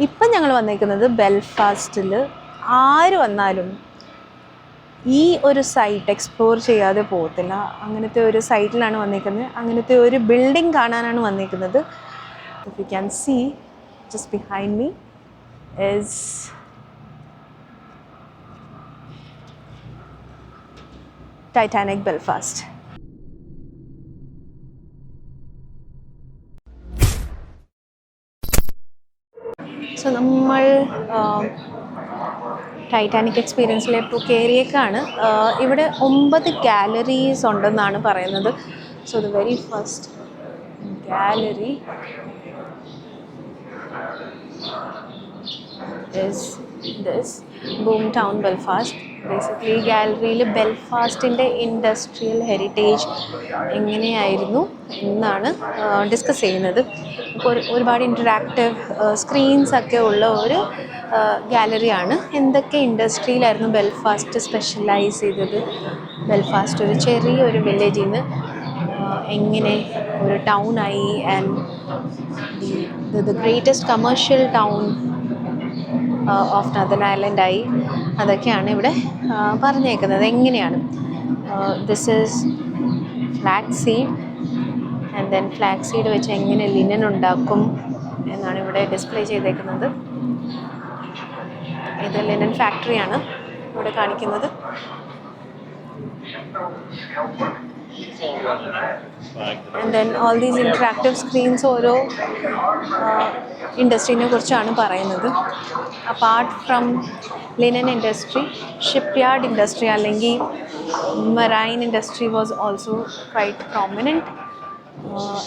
ഇപ്പം ഞങ്ങൾ വന്നേക്കുന്നത് ബെൽഫാസ്റ്റിൽ. ആര് വന്നാലും ഈ ഒരു സൈറ്റ് എക്സ്പ്ലോർ ചെയ്യാതെ പോകത്തില്ല. അങ്ങനത്തെ ഒരു സൈറ്റിലാണ് വന്നേക്കുന്നത്. അങ്ങനത്തെ ഒരു ബിൽഡിംഗ് കാണാനാണ് വന്നേക്കുന്നത്. If you can see just behind me is Titanic Belfast. So നമ്മൾ ടൈറ്റാനിക് എക്സ്പീരിയൻസിലേക്ക് കയറിയേക്കാണ്. ഇവിടെ 9 ഗാലറീസ് ഉണ്ടെന്നാണ് പറയുന്നത്. So the very first gallery is this Boomtown Belfast. Basically ഗാലറിയിൽ ബെൽഫാസ്റ്റിൻ്റെ ഇൻഡസ്ട്രിയൽ ഹെറിറ്റേജ് എങ്ങനെയായിരുന്നു എന്നാണ് ഡിസ്കസ് ചെയ്യുന്നത്. ഇപ്പോൾ ഒരുപാട് ഇൻറ്ററാക്റ്റീവ് സ്ക്രീൻസൊക്കെ ഉള്ള ഒരു ഗാലറിയാണ്. എന്തൊക്കെ ഇൻഡസ്ട്രിയിലായിരുന്നു ബെൽഫാസ്റ്റ് സ്പെഷ്യലൈസ് ചെയ്തത്, ബെൽഫാസ്റ്റ് ഒരു ചെറിയൊരു വില്ലേജിൽ നിന്ന് എങ്ങനെ ഒരു ടൗണായി, and the greatest commercial town of northern ഐലൻഡായി, അതൊക്കെയാണ് ഇവിടെ പറഞ്ഞേക്കുന്നത്. എങ്ങനെയാണ് this is flaxseed, and then flaxseed വെച്ച് എങ്ങനെ ലിനൻ ഉണ്ടാക്കും എന്നാണ് ഇവിടെ ഡിസ്പ്ലേ ചെയ്തേക്കുന്നത്. ഇത് ലിനൻ ഫാക്ടറിയാണ് ഇവിടെ കാണിക്കുന്നത്. And then all these interactive screens ഓരോ ഇൻഡസ്ട്രീനെ കുറിച്ചാണ് പറയുന്നത്. Apart from linen industry, shipyard industry അല്ലെങ്കിൽ marine industry was also quite prominent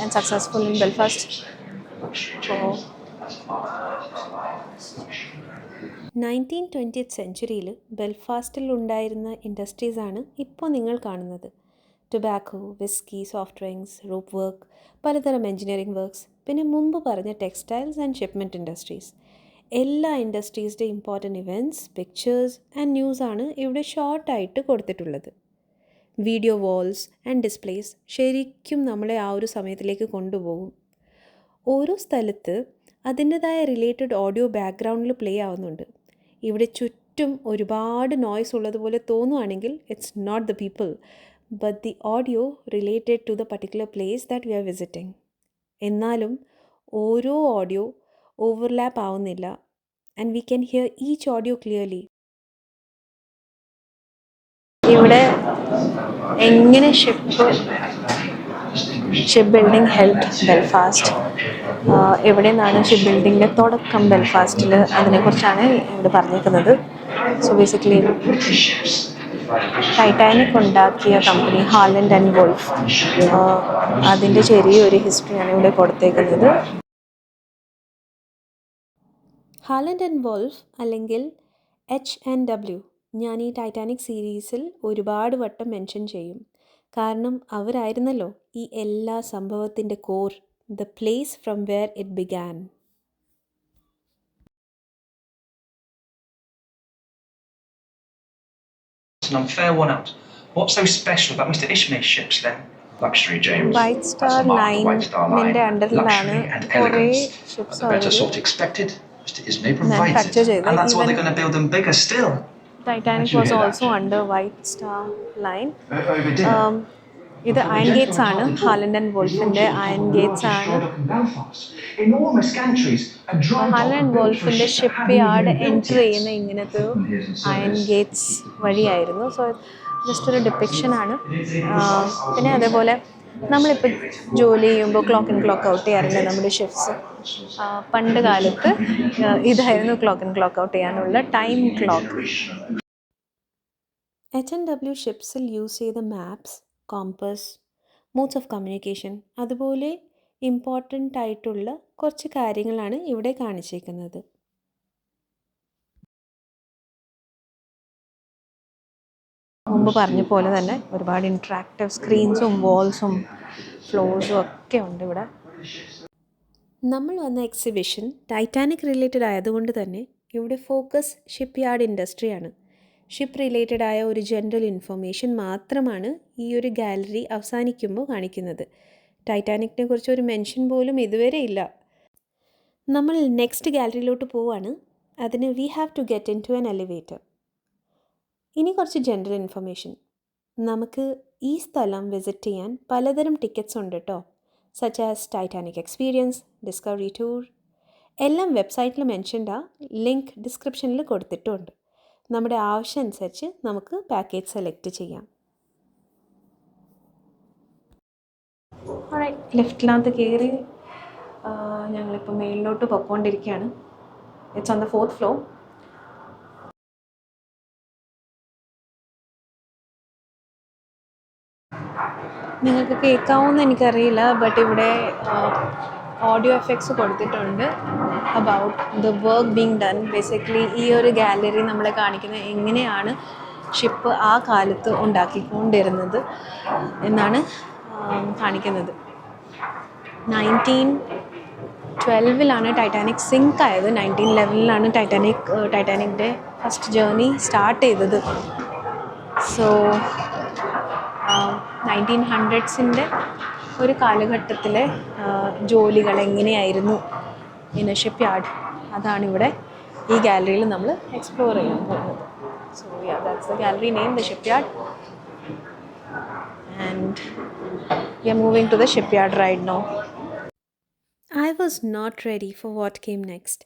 and successful in Belfast. So 1920th സെഞ്ച്വറിയിൽ ബെൽഫാസ്റ്റിൽ ഉണ്ടായിരുന്ന ഇൻഡസ്ട്രീസാണ് ഇപ്പോൾ നിങ്ങൾ കാണുന്നത്. Tobacco, whisky, soft drinks, rope work, പലതരം എഞ്ചിനീയറിംഗ് വർക്ക്സ്, പിന്നെ മുമ്പ് പറഞ്ഞ ടെക്സ്റ്റൈൽസ് ആൻഡ് ഷിപ്മെൻറ്റ് ഇൻഡസ്ട്രീസ്. എല്ലാ ഇൻഡസ്ട്രീസിൻ്റെ ഇമ്പോർട്ടൻറ്റ് ഇവൻറ്റ്സ്, പിക്ചേഴ്സ് ആൻഡ് ന്യൂസാണ് ഇവിടെ ഷോർട്ടായിട്ട് കൊടുത്തിട്ടുള്ളത്. വീഡിയോ വാൾസ് ആൻഡ് ഡിസ്പ്ലേസ് ശരിക്കും നമ്മളെ ആ ഒരു സമയത്തിലേക്ക് കൊണ്ടുപോകും. ഓരോ സ്ഥലത്ത് അതിൻ്റെതായ റിലേറ്റഡ് ഓഡിയോ ബാക്ക്ഗ്രൗണ്ടിൽ പ്ലേ ആവുന്നുണ്ട്. ഇവിടെ ചുറ്റും ഒരുപാട് നോയ്സ് ഉള്ളതുപോലെ തോന്നുവാണെങ്കിൽ it's not the people but the audio related to the particular place that we are visiting. എന്നാലും ഓരോ ഓഡിയോ ഓവർലാപ്പ് ആവുന്നില്ല, and we can hear each audio clearly. ഇവിടെ എങ്ങനെ ഷിപ്പ് ബിൽഡിംഗ് ഹെൽപ്പ് ബെൽഫാസ്റ്റ്, എവിടെ നിന്നാണ് ഷിപ്പ് ബിൽഡിങ്ങിൻ്റെ തുടക്കം ബെൽഫാസ്റ്റിൽ, അതിനെക്കുറിച്ചാണ് ഇവിടെ പറഞ്ഞേക്കുന്നത്. സോ ബേസിക്കലി ടൈറ്റാനിക് ഉണ്ടാക്കിയ കമ്പനി ഹാലൻഡ് ആൻഡ് വോൾഫ്, അതിൻ്റെ ചെറിയൊരു ഹിസ്റ്ററിയാണ് ഇവിടെ കൊടുത്തേക്കുന്നത്. ഹാലൻഡ് ആൻഡ് വോൾഫ് അല്ലെങ്കിൽ H&W ഞാൻ ഈ ടൈറ്റാനിക് സീരീസിൽ ഒരുപാട് വട്ടം മെൻഷൻ ചെയ്യും. കാരണം അവരായിരുന്നല്ലോ ഈ എല്ലാ സംഭവത്തിൻ്റെ core, the place from where it began. An unfair one out. What's so special about Mr. Ishmael's ships then? Luxury, James. White star ലൈനിൻ്റെ അണ്ടറിലാണ് കുറേ ships The better sort expected. Mr. Ismay provides it. And that's why they're going to build them bigger still. Titanic was also under White Star Line. ഇത് iron gates ആണ്, Harland and വോൾഫിൻ്റെ iron gates ആണ്. Harland and വോൾഫിൻ്റെ shipyard enter ചെയ്യുന്ന ഇങ്ങനത്തെ iron gates വഴിയായിരുന്നു. So just ഒരു depiction ആണ്. പിന്നെ അതേപോലെ നമ്മളിപ്പോൾ ജോലി ചെയ്യുമ്പോൾ ക്ലോക്ക് ഇൻ ക്ലോക്ക് ഔട്ട് ചെയ്യാറില്ല നമ്മുടെ ഷിഫ്റ്റ്സ്. പണ്ട് കാലത്ത് ഇതായിരുന്നു ക്ലോക്ക് ഇൻ ക്ലോക്ക് ഔട്ട് ചെയ്യാനുള്ള ടൈം ക്ലോക്ക്. H&W ഷിപ്സിൽ യൂസ് ചെയ്ത maps, compass, modes of communication, അതുപോലെ ഇമ്പോർട്ടൻ്റ് ആയിട്ടുള്ള കുറച്ച് കാര്യങ്ങളാണ് ഇവിടെ കാണിച്ചേക്കുന്നത്. മുമ്പ് പറഞ്ഞ പോലെ തന്നെ ഒരുപാട് ഇൻട്രാക്റ്റീവ് സ്ക്രീൻസും വാൾസും ഫ്ലോർസും ഒക്കെ ഉണ്ട് ഇവിടെ. നമ്മൾ വന്ന എക്സിബിഷൻ ടൈറ്റാനിക് റിലേറ്റഡ് ആയതുകൊണ്ട് തന്നെ ഇവിടെ ഫോക്കസ് ഷിപ്പ് യാർഡ് ഇൻഡസ്ട്രിയാണ്. ഷിപ്പ് റിലേറ്റഡ് ആയ ഒരു ജനറൽ ഇൻഫർമേഷൻ മാത്രമാണ് ഈ ഒരു ഗാലറി അവസാനിക്കുമ്പോൾ കാണിക്കുന്നത്. ടൈറ്റാനിക്കിനെ കുറിച്ച് ഒരു മെൻഷൻ പോലും ഇതുവരെ ഇല്ല. നമ്മൾ നെക്സ്റ്റ് ഗാലറിയിലോട്ട് പോവാണ്. അതിന് we have to get into an elevator. ഇനി കുറച്ച് ജനറൽ ഇൻഫർമേഷൻ. നമുക്ക് ഈ സ്ഥലം വിസിറ്റ് ചെയ്യാൻ പലതരം ടിക്കറ്റ്സ് ഉണ്ട് കേട്ടോ. Such as Titanic experience, discovery tour, എല്ലാം വെബ്സൈറ്റിൽ മെൻഷൻഡാ. ലിങ്ക് ഡിസ്ക്രിപ്ഷനിൽ കൊടുത്തിട്ടുണ്ട്. നമ്മുടെ ആവശ്യം അനുസരിച്ച് നമുക്ക് പാക്കേജ് സെലക്ട് ചെയ്യാം. ലിഫ്റ്റിനകത്ത് കയറി ഞങ്ങളിപ്പോൾ മേളിലോട്ട് പൊയ്ക്കൊണ്ടിരിക്കുകയാണ്. It's on the 4th floor. നിങ്ങൾക്ക് കേൾക്കാവുമെന്ന് എനിക്കറിയില്ല, ബട്ട് ഇവിടെ ഓഡിയോ എഫക്ട്സ് കൊടുത്തിട്ടുണ്ട് about the work being done. Basically ഈ ഒരു ഗാലറി നമ്മളെ കാണിക്കുന്നത് എങ്ങനെയാണ് ഷിപ്പ് ആ കാലത്ത് ഉണ്ടാക്കിക്കൊണ്ടിരുന്നത് എന്നാണ് കാണിക്കുന്നത്. 1912 ടൈറ്റാനിക് സിങ്ക് ആയത്. 1911 ടൈറ്റാനിക്കിൻ്റെ ഫസ്റ്റ് ജേർണി സ്റ്റാർട്ട് ചെയ്തത്. സോ 1900s ഒരു കാലഘട്ടത്തിലെ ജോലികൾ എങ്ങനെയായിരുന്നു ഇൻ എ ഷിപ്പ് യാർഡ്, അതാണിവിടെ ഈ ഗാലറിയിൽ നമ്മൾ എക്സ്പ്ലോർ ചെയ്യാൻ പോകുന്നത്. So that's the gallery name, the shipyard. And we are moving to the shipyard right now. I was not ready for what came next.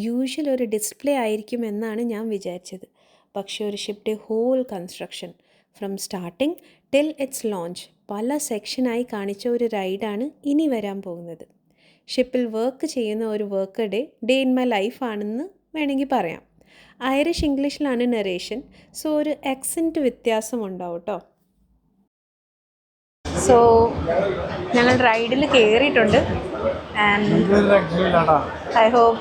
Usual ഒരു display ആയിരിക്കുമെന്നാണ് ഞാൻ വിചാരിച്ചത്. പക്ഷേ ഒരു ഷിപ്പിൻ്റെ whole construction from starting till its launch പല സെക്ഷനായി കാണിച്ച ഒരു റൈഡാണ് ഇനി വരാൻ പോകുന്നത്. ഷിപ്പിൽ വർക്ക് ചെയ്യുന്ന ഒരു worker day in my life ആണെന്ന് വേണമെങ്കിൽ പറയാം. ഐറിഷ് ഇംഗ്ലീഷിലാണ് നറേഷൻ, സോ ഒരു ആക്സെൻറ്റ് വ്യത്യാസം ഉണ്ടാവും കേട്ടോ. സോ ഞങ്ങൾ റൈഡിൽ കയറിയിട്ടുണ്ട്. And I hope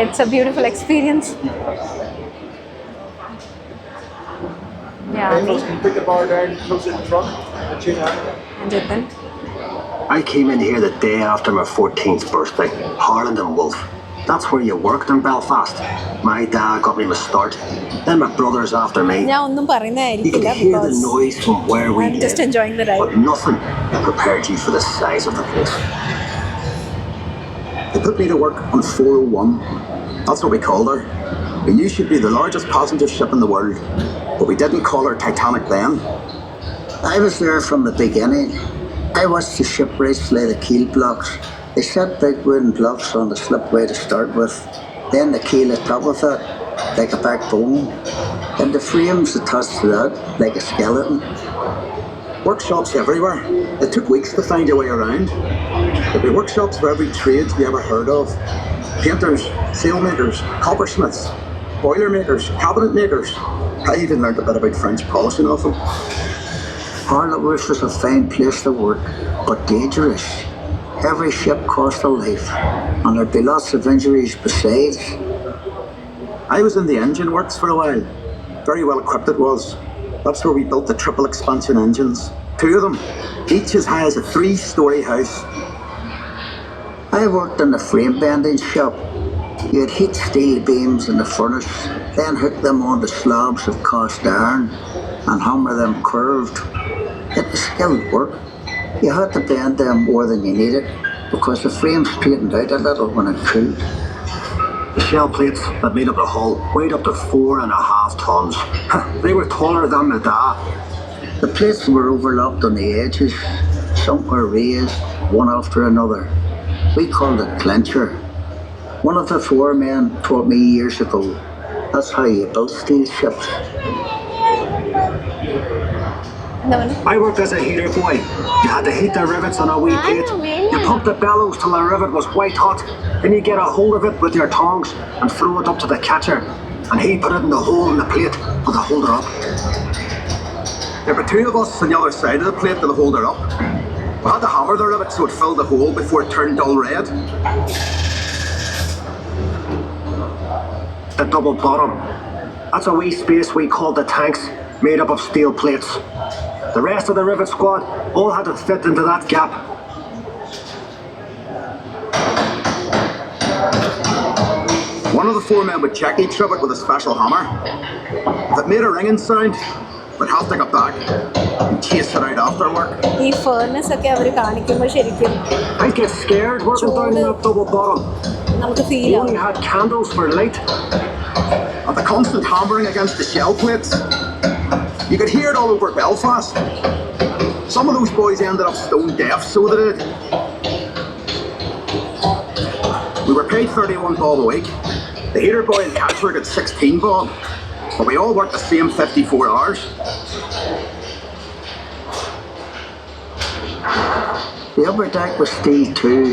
it's a beautiful experience. And Jiten. I came in here the day after my 14th birthday, Harland and Wolff. That's where you worked in Belfast. My dad got me my start, then my brothers after me. ഞാൻ ഒന്നും You പറയുന്നതായിരിക്കില്ല could hear the noise from where we I'm just lived, enjoying the ride. but nothing prepared you for the size of the place. They put me to work on 401. That's what we called her. We knew she'd be the largest passenger ship in the world, but we didn't call her Titanic then. I was there from the beginning. I watched the shipwrights lay the keel blocks. They set big wooden blocks on the slipway to start with, then the keel atop of it, like a backbone, and the frames attached to that, like a skeleton. Workshops everywhere. It took weeks to find your way around. There'd be workshops for every trade you ever heard of. Painters, sailmakers, coppersmiths, boiler makers, cabinet makers. I even learned a bit about French polishing off them. Harlowoof was a fine place to work, but dangerous. Every ship cost a life, and there'd be lots of injuries besides. I was in the engine works for a while. Very well equipped it was. That's where we built the triple expansion engines. 2 of them, each as high as a 3-story house. I worked in the frame bending shop. You'd heat steel beams in the furnace, then hook them onto slabs of cast iron and hammer them curved. It was skilled work. You had to bend them more than you needed because the frame straightened out a little when it cooled. The shell plates that made up the hull weighed up to 4.5 tons. They were taller than the da. The plates were overlapped on the edges. Some were raised, one after another. We called it clincher. One of the foremen taught me years ago. That's how you built steel ships. I worked as a heater boy. You had to heat the rivets on a wee plate. You pumped the bellows till the rivet was white hot. Then you get a hold of it with your tongs and throw it up to the catcher. And he put it in the hole in the plate with the holder up. There were 2 of us on the other side of the plate with the holder up. We had to hammer the rivet so it filled the hole before it turned dull red. The double bottom. That's a wee space we called the tanks, made up of steel plates. The rest of the rivet squad all had to fit into that gap. One of the 4 men would check each rivet with a special hammer. If it made a ringing sound, but have to go back and chase it out after work. ഈ ഫേർനെസ് ഒക്കെ അവർ കാണിക്കുമ്പോൾ ശരിക്കും I'd get scared working down in that double bottom. നമുക്ക് feel We ആവും. only had candles for light. And the constant hammering against the shell plates. You could hear it all over Belfast. Some of those boys ended up stone deaf, so they did. We were paid 31 bob a week. The heater boy and catcher got 16 bob. But we all worked the same 54 hours. The upper deck was steel too,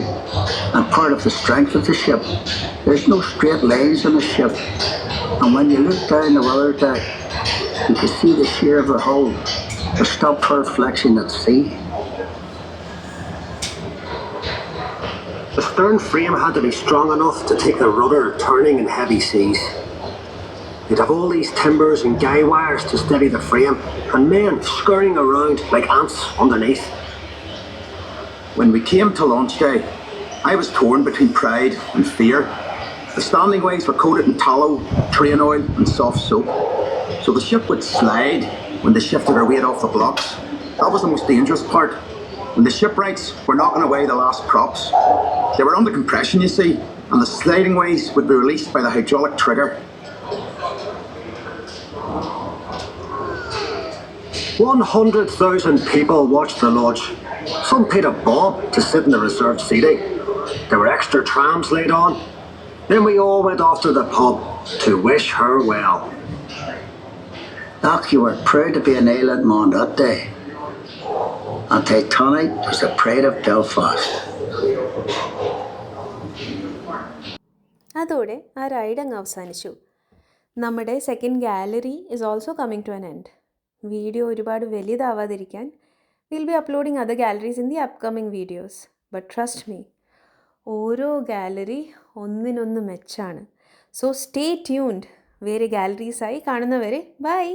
and part of the strength of the ship. There's no straight lines on the ship, and when you look down the weather deck, you can see the shear of the hull to stop her flexion at sea. The stern frame had to be strong enough to take the rudder turning in heavy seas. You'd have all these timbers and guy wires to steady the frame, and men scurrying around like ants underneath. When we came to launch day, I was torn between pride and fear. The standing ways were coated in tallow, train oil and soft soap, so the ship would slide when they shifted her weight off the blocks. That was the most dangerous part. When the shipwrights were knocking away the last props, they were under compression, you see, and the sliding ways would be released by the hydraulic trigger. 100,000 people watched the launch. Some paid a bob to sit in the reserved seating. There were extra trams laid on. Then we all went off to the pub to wish her well. Doc, you were proud to be an island man that day. And Titanic was the pride of Belfast. അതോടെ ആ ride അങ്ങ് അവസാനിച്ചു. നമ്മുടെ second gallery is also coming to an end. Video ഒരുപാട് വലുതാവാതിരിക്കാൻ will be uploading other galleries in the upcoming videos. But trust me, ഓരോ gallery ഒന്നിനൊന്ന് മെച്ചാണ്. So stay tuned. വേറെ ഗാലറീസായി കാണുന്നവരെ ബൈ.